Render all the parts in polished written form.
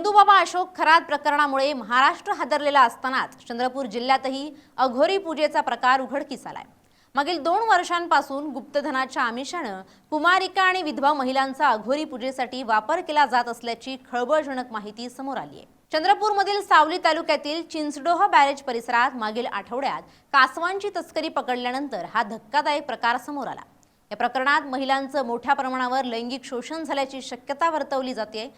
नंदूबाबा अशोक खरात प्रकरणामुळे महाराष्ट्र हादरलेला असतानाच चंद्रपूर जिल्ह्यातही अघोरी पूजेचा प्रकार उघडकीस आलाय। मागील 2 वर्षांपासून गुप्तधनाच्या आमिषानं कुमारिका आणि विधवा महिलांचा अघोरी पूजेसाठी वापर केला जात असल्याची खळबळजनक माहिती समोर आली आहे। चंद्रपूरमधील सावली तालुक्यातील चिंचडोह बॅरेज परिसरात मागील आठवड्यात कासवांची तस्करी पकडल्यानंतर हा धक्कादायक प्रकार समोर आला। या प्रकरणात महिलांचं मोठ्या प्रमाणावर लैंगिक शोषण झाल्याची शक्यता वर्तवली जाते।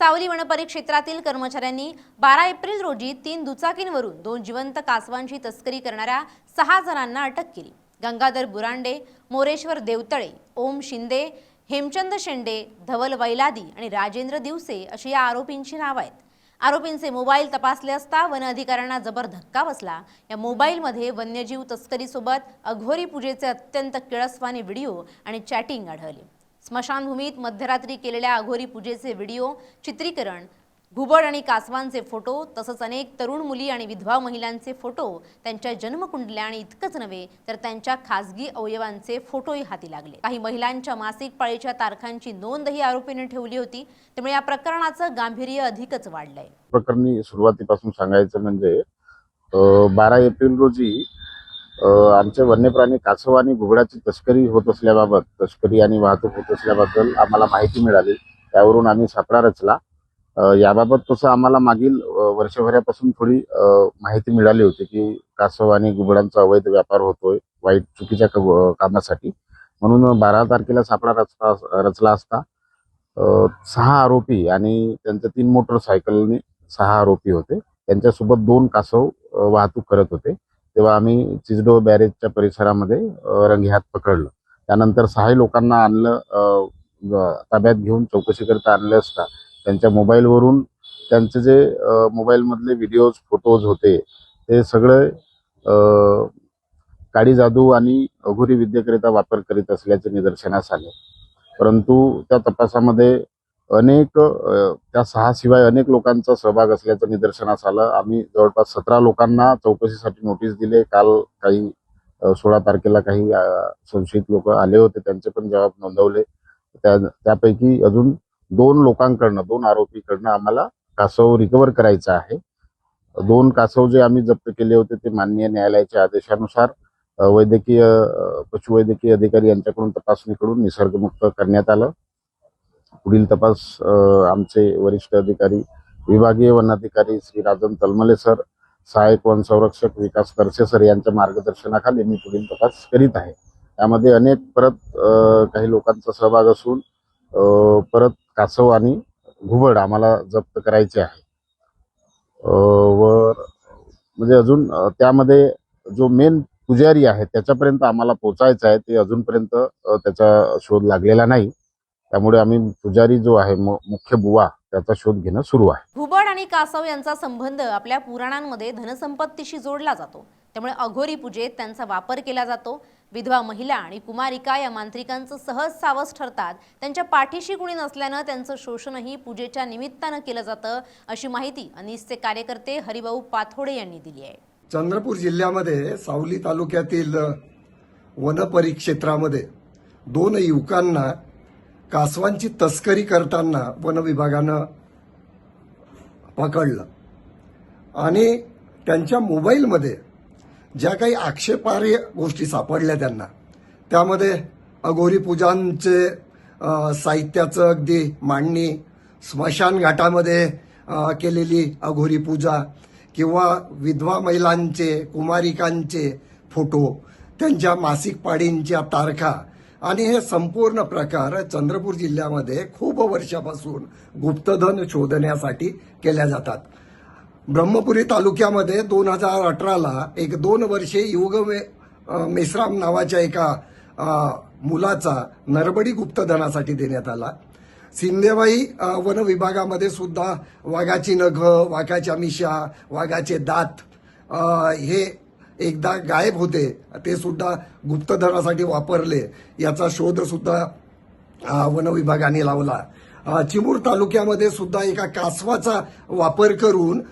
सावली वनपरिक्षेत्रातील कर्मचाऱ्यांनी 12 एप्रिल रोजी 3 दुचाकींवरून 2 जिवंत कासवांची तस्करी करणाऱ्या 6 जणांना अटक केली। गंगाधर बुरांडे, मोरेश्वर देवतळे, ओम शिंदे, हेमचंद शेंडे, धवल वैलादी आणि राजेंद्र दिवसे अशी या आरोपींची नावे आहेत। आरोपींचे मोबाईल तपासले असता वन अधिकाऱ्यांना जबर धक्का बसला। या मोबाईलमध्ये वन्यजीव तस्करीसोबत अघोरी पूजेचे अत्यंत किळसवाणे व्हिडिओ आणि चॅटिंग आढळले। स्मशानभूमीत मध्यरात्री केलेल्या अघोरी पूजेचे व्हिडिओ चित्रीकरण, घुबड आणि कासवांचे फोटो तसंच अनेक तरुण मुली आणि विधवा महिलांचे फोटो, त्यांच्या जन्मकुंडल्या आणि इतकंच नव्हे तर त्यांच्या खासगी अवयवांचे फोटोही हाती लागले। काही महिलांच्या मासिक पाळीच्या तारखांची नोंदही आरोपीने ठेवली होती। त्यामुळे या प्रकरणाचं गांभीर्य अधिकच वाढलंय। प्रकरणी सुरुवातीपासून सांगायचं म्हणजे 12 एप्रिल रोजी आमचे वन्यप्राणी कासव आणि घुबडाची तस्करी होत असल्याबाबत, तस्करी आणि वाहतूक होत असल्याबद्दल आम्हाला माहिती मिळाली। त्यावरून आम्ही सापळा रचला। याबाबत तसं आम्हाला मागील वर्षभरापासून थोडी माहिती मिळाली होती की कासव आणि घुबडांचा अवैध व्यापार होतोय वाईट चुकीच्या कामासाठी। म्हणून 12 तारखेला सापळा रचला असता 6 आरोपी आणि त्यांच्या 3 मोटरसायकलने 6 आरोपी होते। त्यांच्यासोबत 2 कासव वाहतूक करत होते। तेव्हा आम्ही चिंचडोह बॅरेजच्या परिसरामध्ये रंगेहात पकडलं। त्यानंतर 6 लोकांना आणलं, ताब्यात घेऊन चौकशीकरता आणलं असता त्यांच्या मोबाईलवरून त्यांचे जे मोबाईलमधले व्हिडिओज फोटोज होते ते सगळे काळी जादू आणि अघोरी विद्येकरिता वापर करीत असल्याचे निदर्शनास आले। परंतु त्या तपासामध्ये त्या 6 शिवाय अनेक लोकांचा सहभाग असल्याचं निदर्शनास आलं। आम्ही जवळपास 17 लोकांना चौकशीसाठी नोटीस दिले। काल काही 16 तारखेला काही संशयित लोक आले होते, त्यांचे पण जबाब नोंदवले। त्यापैकी अजून 2 लोकांकडनं, 2 आरोपीकडनं आम्हाला कासव रिकव्हर करायचा आहे। 2 कासव जे आम्ही जप्त केले होते ते माननीय न्यायालयाच्या आदेशानुसार पशुवैद्यकीय अधिकारी यांच्याकडून तपासणी करून निसर्गमुक्त करण्यात आलं। पुढील तपास आमचे वरिष्ठ अधिकारी, विभागीय वन अधिकारी श्री राजन तलमले सर, सहाय्यक वन संरक्षक विकास तरसे सर यांच्या मार्गदर्शनाखाली मी पुढील तपास करीत आहे। त्यामध्ये काही लोकांचा सहभाग असून परत कासव आणि घुबड आम्हाला जप्त करायचे आहे। व म्हणजे अजून त्यामध्ये जो मेन पुजारी आहे त्याच्यापर्यंत आम्हाला पोहोचायचं आहे। ते अजूनपर्यंत त्याचा शोध लागलेला नाही। त्यामुळे आम्ही पुजारी जो आहे मुख्य बुवा त्याचा शोध घेणं सुरू आहे। घुबड आणि कासव यांचा संबंध आपल्या पुराणांमध्ये धनसंपत्तीशी जोडला जातो। त्यामुळे अघोरी पूजेत त्यांचा वापर केला जातो। विधवा महिला आणि कुमारिका या मांत्रिकांचं सहज सावस ठरतात। त्यांच्या पाठीशी कुणी नसल्यानं त्यांचं शोषणही पूजेच्या निमित्तानं केलं जातं, अशी माहिती अनिसचे कार्यकर्ते हरिभाऊ पाथोडे यांनी दिली आहे। चंद्रपूर जिल्ह्यामध्ये सावली तालुक्यातील वनपरिक्षेत्रामध्ये 2 युवकांना कासवांची तस्करी करताना वन विभागानं पकडलं आणि त्यांच्या मोबाईलमध्ये ज्या काही आक्षेपार्ह गोष्टी सापडल्या त्यांना, त्यामध्ये अघोरी पूजांचे साहित्याचं अगदी मांडणी, स्मशान घाटामध्ये केलेली अघोरी पूजा किंवा विधवा महिलांचे, कुमारिकांचे फोटो, त्यांच्या मासिक पाळींच्या तारखा आणि हे संपूर्ण प्रकार चंद्रपूर जिल्ह्यामध्ये खूप वर्षापासून गुप्तधन शोधण्यासाठी केल्या जातात। ब्रह्मपुरी तालुक्यामध्ये 2018ला एक 2 वर्षे युग मेश्राम नावाच्या एका मुलाचा नरबडी गुप्तधनासाठी देण्यात आला। सिंदेवाई वन विभागामध्ये सुद्धा वाघाची नखं, वाघाच्या मिशा, वाघाचे दात हे एकदा गायब होते, ते सुद्धा गुप्तधनासाठी वापरले, याचा शोध सुद्धा वन विभागाने लावला। चिमूर तालुक्यामध्ये सुद्धा एका कासवाचा वापर करून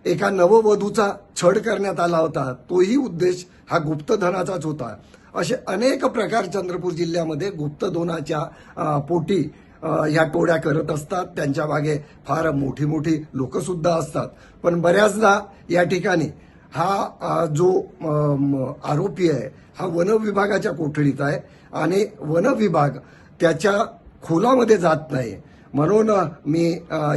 एका नववधूचा छळ करण्यात आला होता। तोही उद्देश हा गुप्तधनाचाच होता। असे अनेक प्रकार चंद्रपूर जिल्ह्यामध्ये गुप्तधनाच्या पोटी ह्या टोळ्या करत असतात. त्यांच्या मागे फार मोठी मोठी लोक सुद्धा असतात. पण बऱ्याचदा या ठिकाणी हा जो आरोपी आहे हा वन विभागाच्या कोठडीत आहे आणि वन विभाग त्याच्या खोलामध्ये जात नाही. म्हणून मी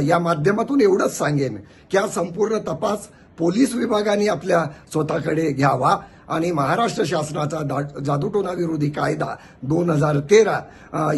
या माध्यमातून एवढंच सांगेन की हा संपूर्ण तपास पोलीस विभागाने आपल्या स्वतःकडे घ्यावा आणि महाराष्ट्र शासनाचा जादूटोणा विरोधी कायदा 2013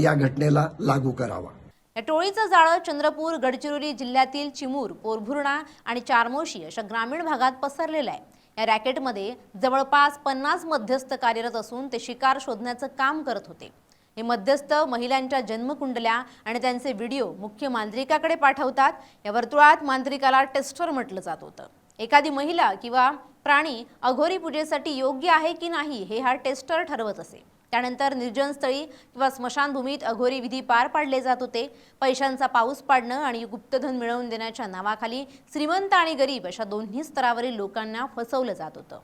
या घटनेला लागू करावा. या टोळीचं जाळं चंद्रपूर, गडचिरोली जिल्ह्यातील चिमूर, पोरभुर्णा आणि चारमोशी अशा ग्रामीण भागात पसरलेलं आहे. या रॅकेटमध्ये जवळपास 50 मध्यस्थ कार्यरत असून ते शिकार शोधण्याचं काम करत होते. हे मध्यस्थ महिलांच्या जन्मकुंडल्या आणि त्यांचे व्हिडिओ मुख्य मांत्रिकाकडे पाठवतात. या वर्तुळात मांत्रिकाला टेस्टर म्हटलं जात होतं. एखादी महिला किंवा प्राणी अघोरी पूजेसाठी योग्य आहे की नाही हे हा टेस्टर ठरवत असे. त्यानंतर निर्जन स्थळी किंवा स्मशानभूमीत अघोरी विधी पार पाडले जात होते. पैशांचा पाऊस पाडणं आणि गुप्तधन मिळवून देण्याच्या नावाखाली श्रीमंत आणि गरीब अशा दोन्ही स्तरावरील लोकांना फसवलं जात होतं.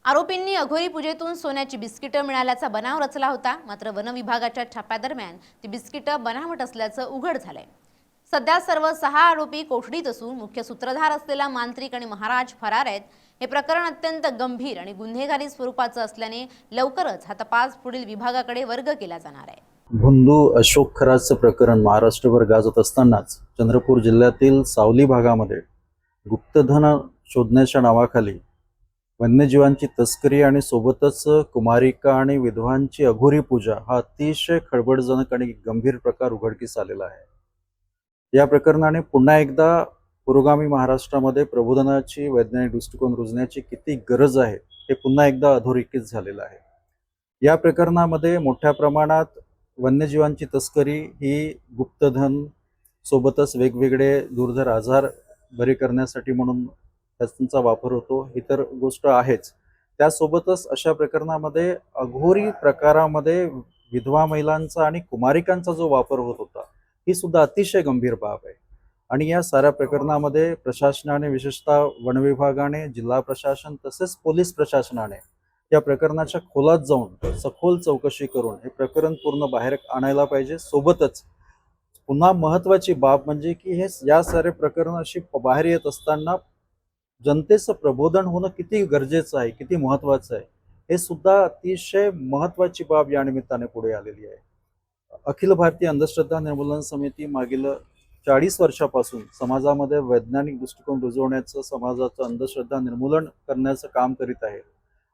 आरोपींनी अघोरी पूजेतून सोन्याची बिस्किटं मिळाल्याचा बनाव रचला होता. मात्र वन विभागाच्या छाप्यादरम्यान ती बिस्किटं बनावट असल्याचं उघड झालंय. सध्या सर्व 6 आरोपी कोठडीत असून मुख्य सूत्रधार असलेला मांत्रिक आणि महाराज फरार आहेत. हे प्रकरण अत्यंत गंभीर आणि गुन्हेगारी स्वरूपाचं असल्याने लवकरच हा तपास पुढील विभागाकडे वर्ग केला जाणार आहे. भोंदू अशोक खराजचं प्रकरण महाराष्ट्रभर गाजत असतानाच चंद्रपूर जिल्ह्यातील सावली भागामध्ये गुप्तधन शोधण्याच्या नावाखाली वन्यजीवांची तस्करी आणि सोबतच कुमारिका आणि विधवांची अघोरी पूजा हा अतिशय खळबळजनक आणि गंभीर प्रकार उघडकीस आलेला आहे. या प्रकरणाने पुन्हा एकदा पुरोगामी महाराष्ट्रामध्ये प्रबोधनाची वैज्ञानिक दृष्टिकोन रुजण्याची किती गरज आहे हे पुन्हा एकदा अधोरेखित झालेलं आहे. या प्रकरणामध्ये मोठ्या प्रमाणात वन्यजीवांची तस्करी ही गुप्तधन सोबतच वेगवेगळे दुर्धर आजार बरे करण्यासाठी म्हणून त्यांचा वापर होतो. ही तर गोष्ट आहेच. त्यासोबतच अशा प्रकरणामध्ये अघोरी प्रकारामध्ये विधवा महिलांचा आणि कुमारिकांचा जो वापर होत होता ही सुद्धा अतिशय गंभीर बाब आहे. आणि या साऱ्या प्रकरणामध्ये प्रशासनाने, विशेषतः वन विभागाने, जिल्हा प्रशासन तसेच पोलीस प्रशासनाने या प्रकरणाच्या खोलात जाऊन सखोल चौकशी करून हे प्रकरण पूर्ण बाहेर आणायला पाहिजे. सोबतच पुन्हा महत्त्वाची बाब म्हणजे की हे या सारे प्रकरण अशी बाहेर येत असताना जनतेचं प्रबोधन होणं किती गरजेचं आहे, किती महत्त्वाचं आहे हे सुद्धा अतिशय महत्त्वाची बाब या निमित्ताने पुढे आलेली आहे. अखिल भारतीय अंधश्रद्धा निर्मूलन समिती मागील 40 वर्षापासून समाजामध्ये वैज्ञानिक दृष्टिकोन रुजवण्याचं, समाजाचं अंधश्रद्धा निर्मूलन करण्याचं काम करीत आहे.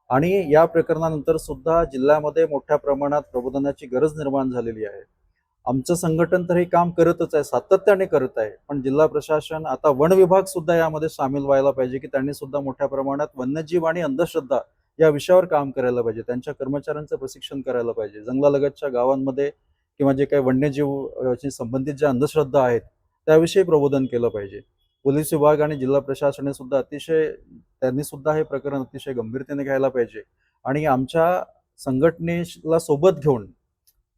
आणि या प्रकरणानंतर सुद्धा जिल्ह्यामध्ये मोठ्या प्रमाणात प्रबोधनाची गरज निर्माण झालेली आहे. आमचं संघटन तर हे काम करतच आहे, सातत्याने करत आहे. पण जिल्हा प्रशासन, आता वन विभाग सुद्धा यामध्ये सामील व्हायला पाहिजे की त्यांनी सुद्धा मोठ्या प्रमाणात वन्यजीव आणि अंधश्रद्धा या विषयावर काम करायला पाहिजे. त्यांच्या कर्मचाऱ्यांचं प्रशिक्षण करायला पाहिजे. जंगलालगतच्या गावांमध्ये किंवा जे काही वन्यजीव संबंधित ज्या अंधश्रद्धा आहेत त्याविषयी प्रबोधन केलं पाहिजे. पोलीस विभाग आणि जिल्हा प्रशासनाने सुद्धा त्यांनी सुद्धा हे प्रकरण अतिशय गंभीरतेने घ्यायला पाहिजे. आणि आमच्या संघटनेला सोबत घेऊन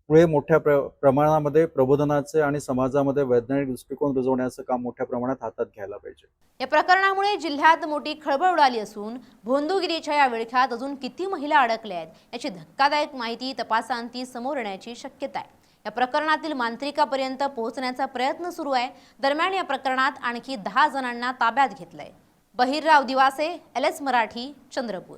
पुढे मोठ्या प्रमाणामध्ये प्रबोधनाचे आणि समाजामध्ये वैज्ञानिक दृष्टिकोन रुजवण्याचं काम मोठ्या प्रमाणात हातात घ्यायला पाहिजे. या प्रकरणामुळे जिल्ह्यात मोठी खळबळ उडाली असून भोंदूगिरीच्या या विळख्यात अजून किती महिला अडकल्या आहेत याची धक्कादायक माहिती तपासांती समोर येण्याची शक्यता आहे. या प्रकरणातील मांत्रिकापर्यंत पोहोचण्याचा प्रयत्न सुरू आहे. दरम्यान या प्रकरणात आणखी 10 जणांना ताब्यात घेतलंय. बहिरराव दिवासे, LS मराठी, चंद्रपूर.